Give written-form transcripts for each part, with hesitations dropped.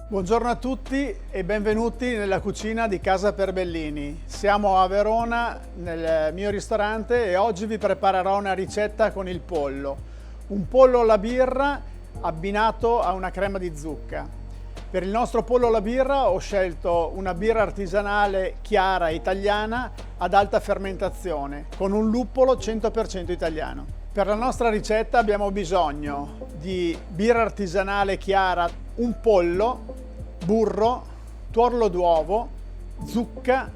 Buongiorno a tutti e benvenuti nella cucina di Casa Perbellini. Siamo a Verona nel mio ristorante e oggi vi preparerò una ricetta con il pollo. Un pollo alla birra abbinato a una crema di zucca. Per il nostro pollo alla birra ho scelto una birra artigianale chiara italiana ad alta fermentazione con un luppolo 100% italiano. Per la nostra ricetta abbiamo bisogno di birra artigianale chiara, un pollo, burro, tuorlo d'uovo, zucca,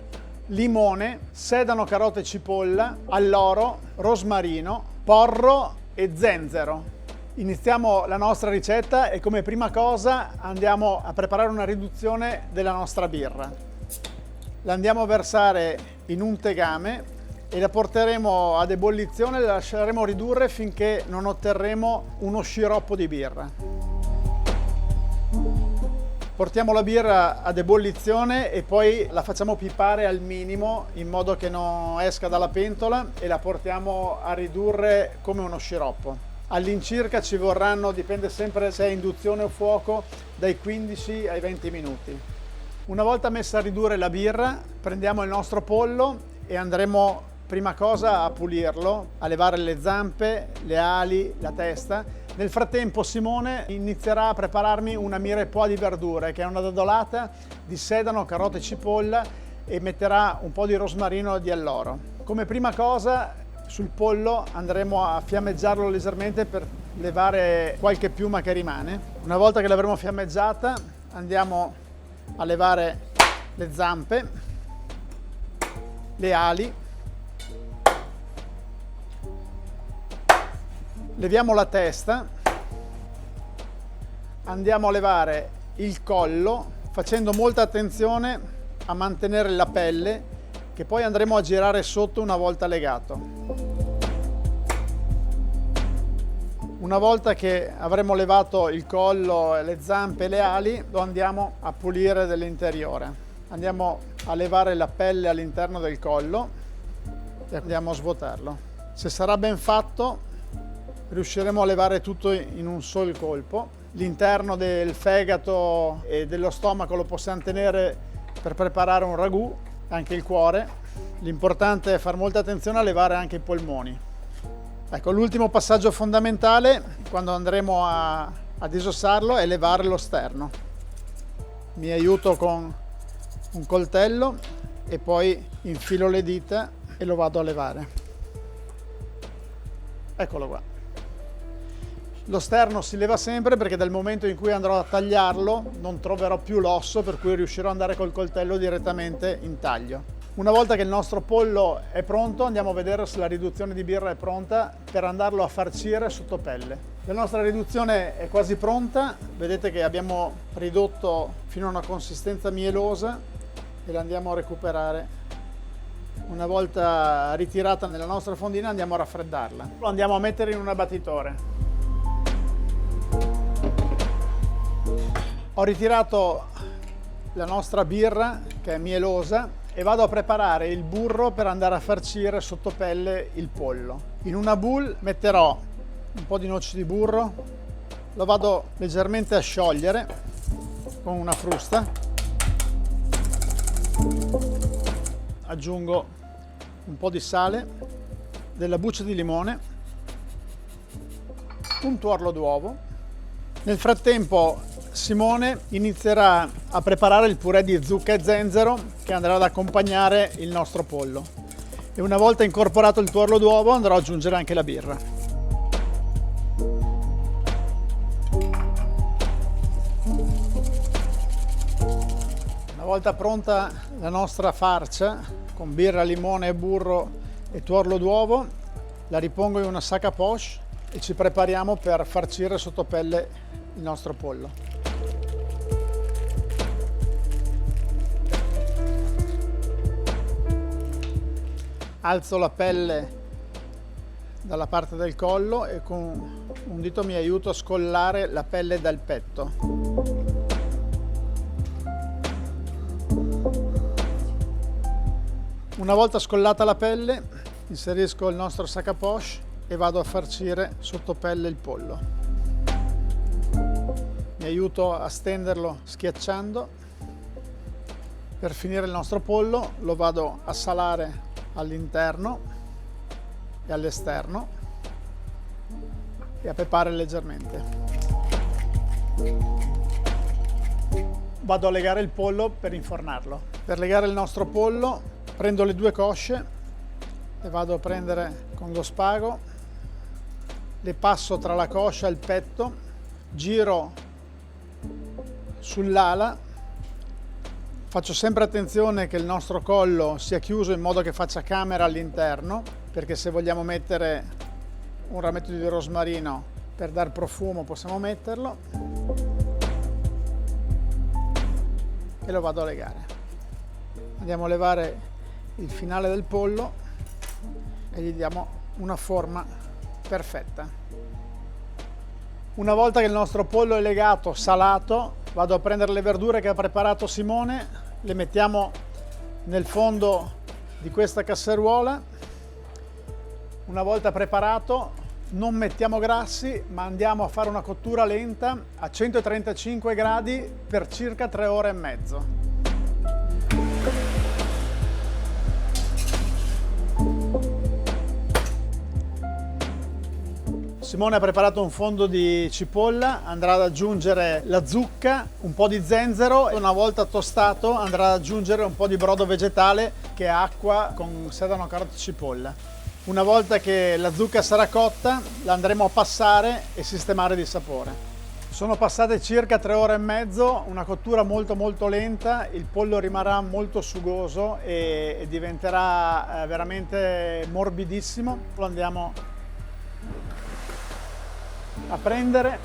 limone, sedano, carote e cipolla, alloro, rosmarino, porro e zenzero. Iniziamo la nostra ricetta e come prima cosa andiamo a preparare una riduzione della nostra birra. La andiamo a versare in un tegame e la porteremo ad ebollizione e la lasceremo ridurre finché non otterremo uno sciroppo di birra. Portiamo la birra ad ebollizione e poi la facciamo pipare al minimo in modo che non esca dalla pentola e la portiamo a ridurre come uno sciroppo. All'incirca ci vorranno, dipende sempre se è induzione o fuoco, dai 15 ai 20 minuti. Una volta messa a ridurre la birra, prendiamo il nostro pollo e andremo prima cosa a pulirlo, a levare le zampe, le ali, la testa. Nel frattempo Simone inizierà a prepararmi una mirepoix di verdure, che è una dodolata di sedano, carote e cipolla, e metterà un po' di rosmarino e di alloro. Come prima cosa sul pollo andremo a fiammeggiarlo leggermente per levare qualche piuma che rimane. Una volta che l'avremo fiammeggiata andiamo a levare le zampe, le ali, leviamo la testa, andiamo a levare il collo facendo molta attenzione a mantenere la pelle che poi andremo a girare sotto una volta legato. Una volta che avremo levato il collo, le zampe e le ali, lo andiamo a pulire dell'interiore. Andiamo a levare la pelle all'interno del collo e andiamo a svuotarlo. Se sarà ben fatto, riusciremo a levare tutto in un solo colpo. L'interno del fegato e dello stomaco lo possiamo tenere per preparare un ragù, anche il cuore. L'importante è fare molta attenzione a levare anche i polmoni. Ecco, l'ultimo passaggio fondamentale quando andremo a disossarlo è levare lo sterno. Mi aiuto con un coltello e poi infilo le dita e lo vado a levare. Eccolo qua. Lo sterno si leva sempre perché dal momento in cui andrò a tagliarlo non troverò più l'osso, per cui riuscirò ad andare col coltello direttamente in taglio. Una volta che il nostro pollo è pronto andiamo a vedere se la riduzione di birra è pronta per andarlo a farcire sotto pelle. La nostra riduzione è quasi pronta, vedete che abbiamo ridotto fino a una consistenza mielosa e la andiamo a recuperare. Una volta ritirata nella nostra fondina andiamo a raffreddarla. Lo andiamo a mettere in un abbattitore. Ho ritirato la nostra birra che è mielosa e vado a preparare il burro per andare a farcire sotto pelle il pollo. In una boule metterò un po' di noci di burro, lo vado leggermente a sciogliere con una frusta, aggiungo un po' di sale, della buccia di limone, un tuorlo d'uovo. Nel frattempo Simone inizierà a preparare il purè di zucca e zenzero che andrà ad accompagnare il nostro pollo. E una volta incorporato il tuorlo d'uovo andrò ad aggiungere anche la birra. Una volta pronta la nostra farcia con birra, limone, burro e tuorlo d'uovo, la ripongo in una sac à poche e ci prepariamo per farcire sotto pelle il nostro pollo. Alzo la pelle dalla parte del collo e con un dito mi aiuto a scollare la pelle dal petto. Una volta scollata la pelle, inserisco il nostro sac à poche e vado a farcire sotto pelle il pollo. Mi aiuto a stenderlo schiacciando. Per finire il nostro pollo lo vado a salare all'interno e all'esterno e a pepare leggermente. Vado a legare il pollo per infornarlo. Per legare il nostro pollo prendo le due cosce e vado a prendere con lo spago, le passo tra la coscia e il petto, giro sull'ala. Faccio sempre attenzione che il nostro collo sia chiuso in modo che faccia camera all'interno, perché se vogliamo mettere un rametto di rosmarino per dar profumo possiamo metterlo, e lo vado a legare. Andiamo a levare il finale del pollo e gli diamo una forma perfetta. Una volta che il nostro pollo è legato, salato, vado a prendere le verdure che ha preparato Simone, le mettiamo nel fondo di questa casseruola. Una volta preparato, non mettiamo grassi, ma andiamo a fare una cottura lenta a 135 gradi per circa 3 ore e mezzo. Simone ha preparato un fondo di cipolla, andrà ad aggiungere la zucca, un po' di zenzero e una volta tostato andrà ad aggiungere un po' di brodo vegetale che è acqua con sedano, carote e cipolla. Una volta che la zucca sarà cotta la andremo a passare e sistemare di sapore. Sono passate circa 3 ore e mezzo, una cottura molto lenta, il pollo rimarrà molto sugoso e diventerà veramente morbidissimo. Lo andiamo a prendere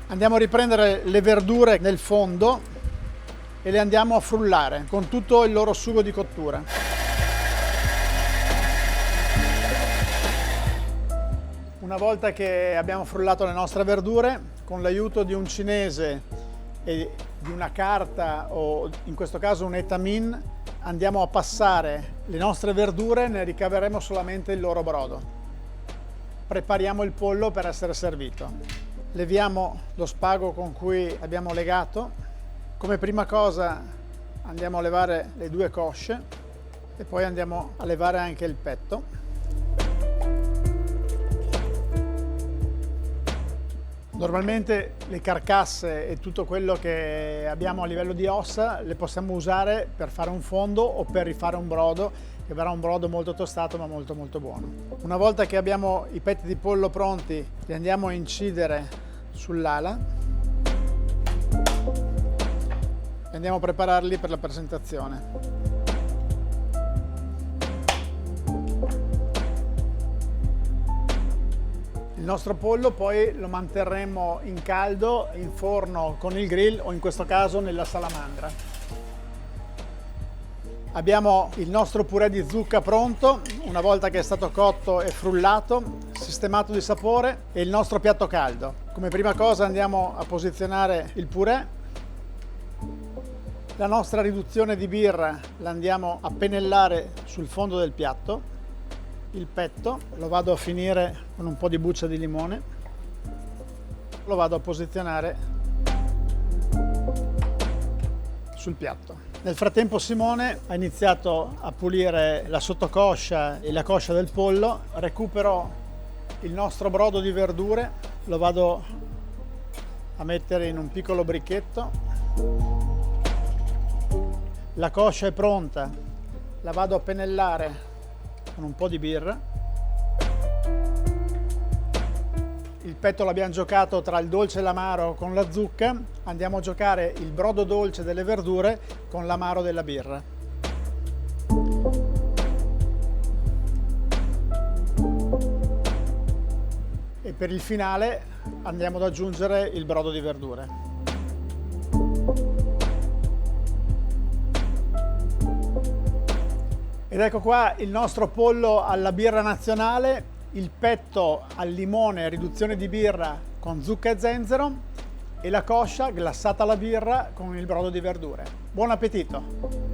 andiamo a riprendere le verdure nel fondo e le andiamo a frullare con tutto il loro sugo di cottura. Una volta che abbiamo frullato le nostre verdure, con l'aiuto di un cinese e di una carta o in questo caso un étamine, andiamo a passare le nostre verdure, ne ricaveremo solamente il loro brodo. Prepariamo il pollo per essere servito. Leviamo lo spago con cui abbiamo legato. Come prima cosa andiamo a levare le due cosce e poi andiamo a levare anche il petto. Normalmente le carcasse e tutto quello che abbiamo a livello di ossa le possiamo usare per fare un fondo o per rifare un brodo, che verrà un brodo molto tostato ma molto buono. Una volta che abbiamo i petti di pollo pronti, li andiamo a incidere sull'ala e andiamo a prepararli per la presentazione. Il nostro pollo poi lo manterremo in caldo in forno con il grill o in questo caso nella salamandra. Abbiamo il nostro purè di zucca pronto, una volta che è stato cotto e frullato, sistemato di sapore, e il nostro piatto caldo. Come prima cosa andiamo a posizionare il purè. La nostra riduzione di birra la andiamo a pennellare sul fondo del piatto. Il petto lo vado a finire con un po' di buccia di limone, lo vado a posizionare sul piatto. Nel frattempo Simone ha iniziato a pulire la sottocoscia e la coscia del pollo. Recupero il nostro brodo di verdure, lo vado a mettere in un piccolo bricchetto. La coscia è pronta, la vado a pennellare con un po' di birra. Il petto l'abbiamo giocato tra il dolce e l'amaro con la zucca, andiamo a giocare il brodo dolce delle verdure con l'amaro della birra. E per il finale andiamo ad aggiungere il brodo di verdure. Ed ecco qua il nostro pollo alla birra nazionale, il petto al limone, riduzione di birra con zucca e zenzero, e la coscia glassata alla birra con il brodo di verdure. Buon appetito!